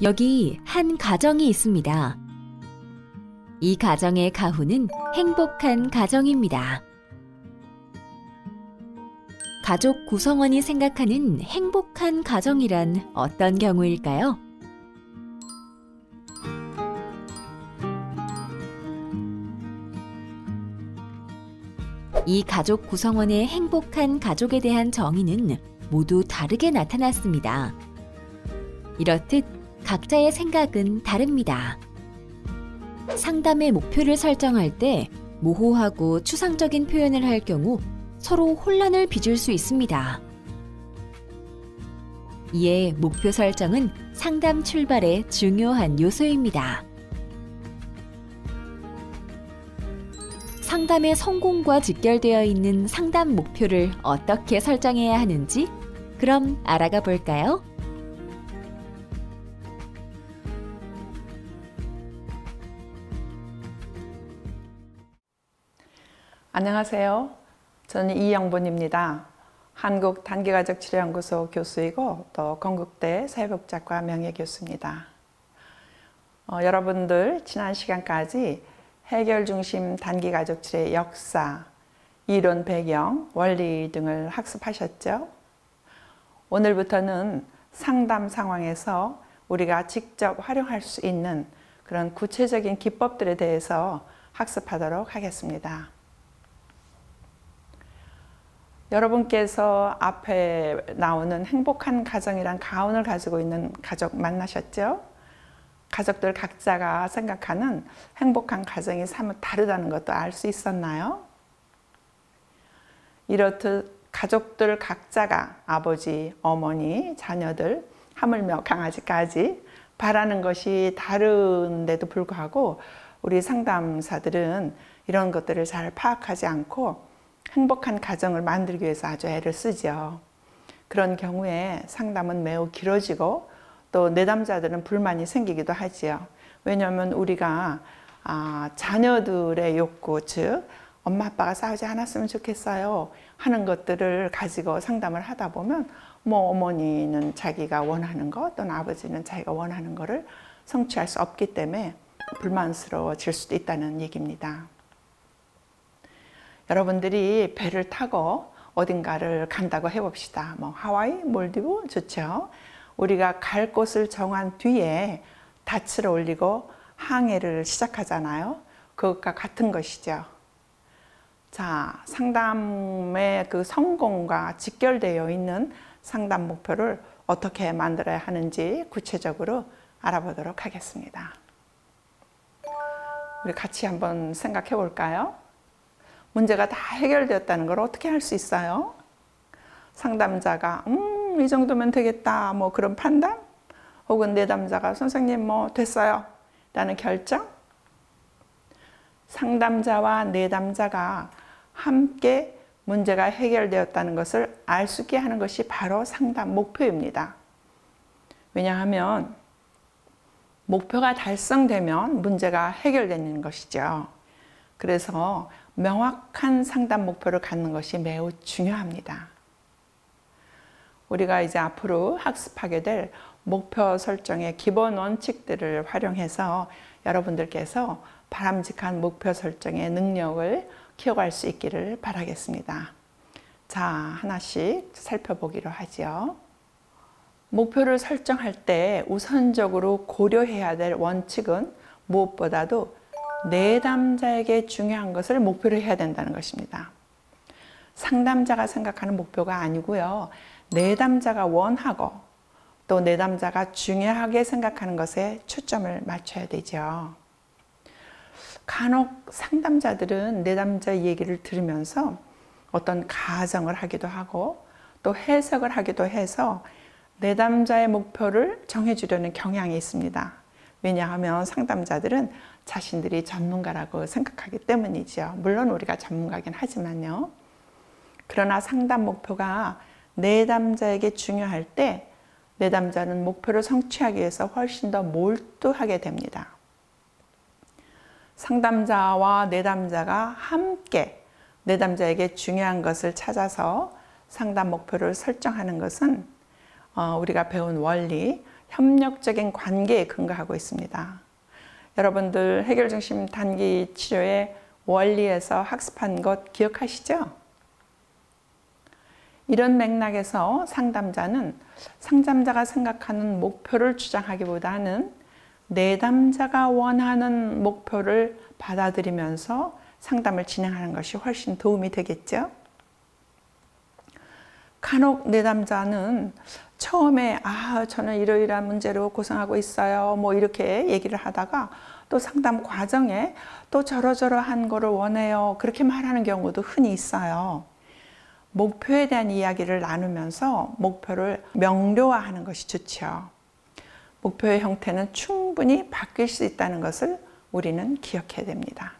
여기 한 가정이 있습니다. 이 가정의 가훈은 행복한 가정입니다. 가족 구성원이 생각하는 행복한 가정이란 어떤 경우일까요? 이 가족 구성원의 행복한 가족에 대한 정의는 모두 다르게 나타났습니다. 이렇듯 각자의 생각은 다릅니다. 상담의 목표를 설정할 때 모호하고 추상적인 표현을 할 경우 서로 혼란을 빚을 수 있습니다. 이에 목표 설정은 상담 출발의 중요한 요소입니다. 상담의 성공과 직결되어 있는 상담 목표를 어떻게 설정해야 하는지 그럼 알아가 볼까요? 안녕하세요. 저는 이영본입니다. 한국단기가족치료연구소 교수이고 또 건국대 사회복지학과 명예교수입니다. 여러분들 지난 시간까지 해결 중심 단기가족치료의 역사, 이론 배경, 원리 등을 학습하셨죠? 오늘부터는 상담 상황에서 우리가 직접 활용할 수 있는 그런 구체적인 기법들에 대해서 학습하도록 하겠습니다. 여러분께서 앞에 나오는 행복한 가정이란 가훈을 가지고 있는 가족 만나셨죠? 가족들 각자가 생각하는 행복한 가정이 사뭇 다르다는 것도 알 수 있었나요? 이렇듯 가족들 각자가 아버지, 어머니, 자녀들, 하물며 강아지까지 바라는 것이 다른데도 불구하고 우리 상담사들은 이런 것들을 잘 파악하지 않고 행복한 가정을 만들기 위해서 아주 애를 쓰죠. 그런 경우에 상담은 매우 길어지고 또 내담자들은 불만이 생기기도 하지요. 왜냐하면 우리가 자녀들의 욕구, 즉 엄마 아빠가 싸우지 않았으면 좋겠어요 하는 것들을 가지고 상담을 하다 보면 뭐 어머니는 자기가 원하는 것 또는 아버지는 자기가 원하는 것을 성취할 수 없기 때문에 불만스러워질 수도 있다는 얘기입니다. 여러분들이 배를 타고 어딘가를 간다고 해봅시다. 뭐 하와이, 몰디브 좋죠. 우리가 갈 곳을 정한 뒤에 닻을 올리고 항해를 시작하잖아요. 그것과 같은 것이죠. 자, 상담의 그 성공과 직결되어 있는 상담 목표를 어떻게 만들어야 하는지 구체적으로 알아보도록 하겠습니다. 우리 같이 한번 생각해 볼까요? 문제가 다 해결되었다는 걸 어떻게 할 수 있어요? 상담자가 이 정도면 되겠다 뭐 그런 판단? 혹은 내담자가 선생님 뭐 됐어요 라는 결정? 상담자와 내담자가 함께 문제가 해결되었다는 것을 알 수 있게 하는 것이 바로 상담 목표입니다. 왜냐하면 목표가 달성되면 문제가 해결되는 것이죠. 그래서 명확한 상담 목표를 갖는 것이 매우 중요합니다. 우리가 이제 앞으로 학습하게 될 목표 설정의 기본 원칙들을 활용해서 여러분들께서 바람직한 목표 설정의 능력을 키워갈 수 있기를 바라겠습니다. 자, 하나씩 살펴보기로 하죠. 목표를 설정할 때 우선적으로 고려해야 될 원칙은 무엇보다도 내담자에게 중요한 것을 목표로 해야 된다는 것입니다. 상담자가 생각하는 목표가 아니고요. 내담자가 원하고 또 내담자가 중요하게 생각하는 것에 초점을 맞춰야 되죠. 간혹 상담자들은 내담자 얘기를 들으면서 어떤 가정을 하기도 하고 또 해석을 하기도 해서 내담자의 목표를 정해주려는 경향이 있습니다. 왜냐하면 상담자들은 자신들이 전문가라고 생각하기 때문이죠. 물론 우리가 전문가긴 하지만요. 그러나 상담 목표가 내담자에게 중요할 때 내담자는 목표를 성취하기 위해서 훨씬 더 몰두하게 됩니다. 상담자와 내담자가 함께 내담자에게 중요한 것을 찾아서 상담 목표를 설정하는 것은 우리가 배운 원리, 협력적인 관계에 근거하고 있습니다. 여러분들 해결중심 단기 치료의 원리에서 학습한 것 기억하시죠? 이런 맥락에서 상담자는 상담자가 생각하는 목표를 주장하기보다는 내담자가 원하는 목표를 받아들이면서 상담을 진행하는 것이 훨씬 도움이 되겠죠? 간혹 내담자는 처음에 저는 이러이러한 문제로 고생하고 있어요 뭐 이렇게 얘기를 하다가 또 상담 과정에 또 저러저러한 거를 원해요 그렇게 말하는 경우도 흔히 있어요. 목표에 대한 이야기를 나누면서 목표를 명료화하는 것이 좋죠. 목표의 형태는 충분히 바뀔 수 있다는 것을 우리는 기억해야 됩니다.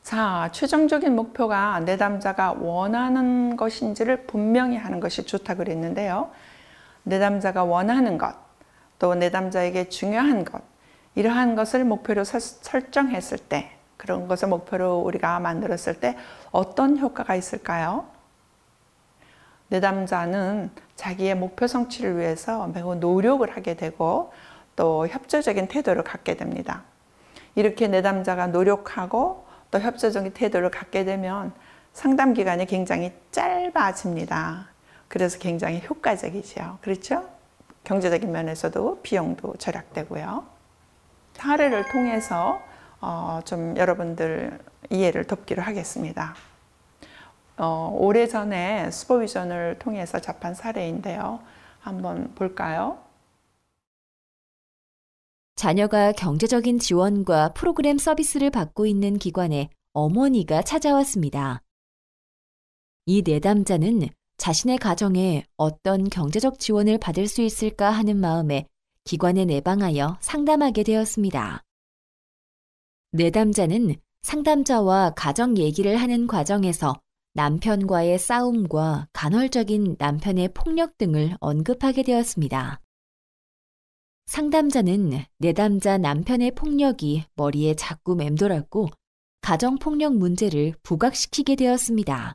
자, 최종적인 목표가 내담자가 원하는 것인지를 분명히 하는 것이 좋다고 그랬는데요. 내담자가 원하는 것, 또 내담자에게 중요한 것, 이러한 것을 목표로 설정했을 때, 그런 것을 목표로 우리가 만들었을 때 어떤 효과가 있을까요? 내담자는 자기의 목표 성취를 위해서 매우 노력을 하게 되고 또 협조적인 태도를 갖게 됩니다. 이렇게 내담자가 노력하고 또 협조적인 태도를 갖게 되면 상담 기간이 굉장히 짧아집니다. 그래서 굉장히 효과적이죠. 그렇죠? 경제적인 면에서도 비용도 절약되고요. 사례를 통해서 좀 여러분들 이해를 돕기로 하겠습니다. 오래전에 슈퍼비전을 통해서 접한 사례인데요. 한번 볼까요? 자녀가 경제적인 지원과 프로그램 서비스를 받고 있는 기관에 어머니가 찾아왔습니다. 이 내담자는 자신의 가정에 어떤 경제적 지원을 받을 수 있을까 하는 마음에 기관에 내방하여 상담하게 되었습니다. 내담자는 상담자와 가정 얘기를 하는 과정에서 남편과의 싸움과 간헐적인 남편의 폭력 등을 언급하게 되었습니다. 상담자는 내담자 남편의 폭력이 머리에 자꾸 맴돌았고 가정폭력 문제를 부각시키게 되었습니다.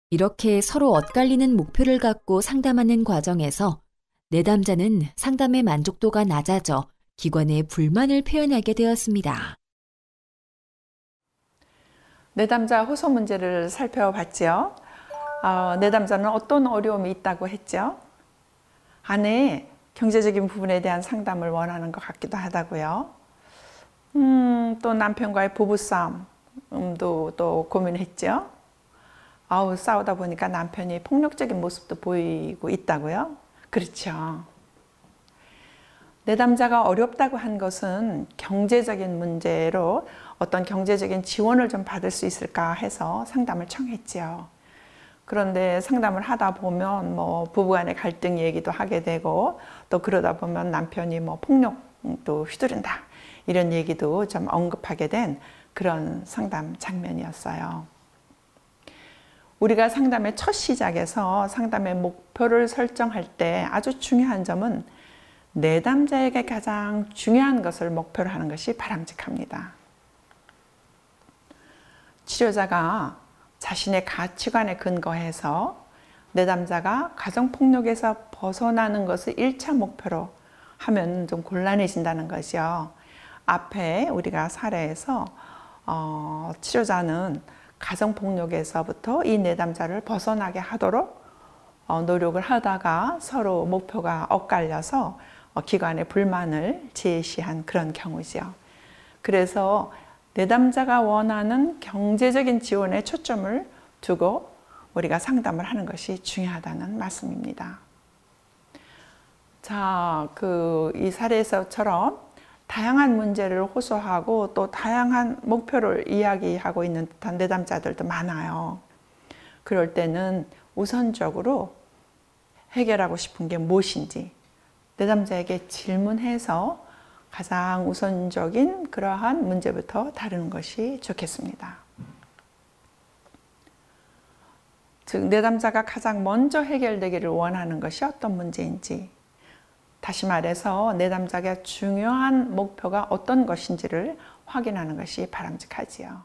이렇게 서로 엇갈리는 목표를 갖고 상담하는 과정에서 내담자는 상담의 만족도가 낮아져 기관에 불만을 표현하게 되었습니다. 내담자 호소 문제를 살펴봤죠. 내담자는 어떤 어려움이 있다고 했죠? 아내의 경제적인 부분에 대한 상담을 원하는 것 같기도 하다고요. 또 남편과의 부부싸움도 또 고민했죠. 싸우다 보니까 남편이 폭력적인 모습도 보이고 있다고요. 그렇죠. 내담자가 어렵다고 한 것은 경제적인 문제로 어떤 경제적인 지원을 좀 받을 수 있을까 해서 상담을 청했지요. 그런데 상담을 하다 보면 부부간의 갈등 얘기도 하게 되고 또 그러다 보면 남편이 폭력도 휘두른다 이런 얘기도 좀 언급하게 된 그런 상담 장면이었어요. 우리가 상담의 첫 시작에서 상담의 목표를 설정할 때 아주 중요한 점은 내담자에게 가장 중요한 것을 목표로 하는 것이 바람직합니다. 치료자가 자신의 가치관에 근거해서 내담자가 가정폭력에서 벗어나는 것을 1차 목표로 하면 좀 곤란해진다는 거죠. 앞에 우리가 사례에서 치료자는 가정폭력에서부터 이 내담자를 벗어나게 하도록 노력을 하다가 서로 목표가 엇갈려서 기관에 불만을 제시한 그런 경우죠. 그래서 내담자가 원하는 경제적인 지원에 초점을 두고 우리가 상담을 하는 것이 중요하다는 말씀입니다. 자, 이 사례에서처럼 다양한 문제를 호소하고 또 다양한 목표를 이야기하고 있는 듯한 내담자들도 많아요. 그럴 때는 우선적으로 해결하고 싶은 게 무엇인지 내담자에게 질문해서 가장 우선적인 그러한 문제부터 다루는 것이 좋겠습니다. 즉, 내담자가 가장 먼저 해결되기를 원하는 것이 어떤 문제인지, 다시 말해서 내담자가 중요한 목표가 어떤 것인지를 확인하는 것이 바람직하지요.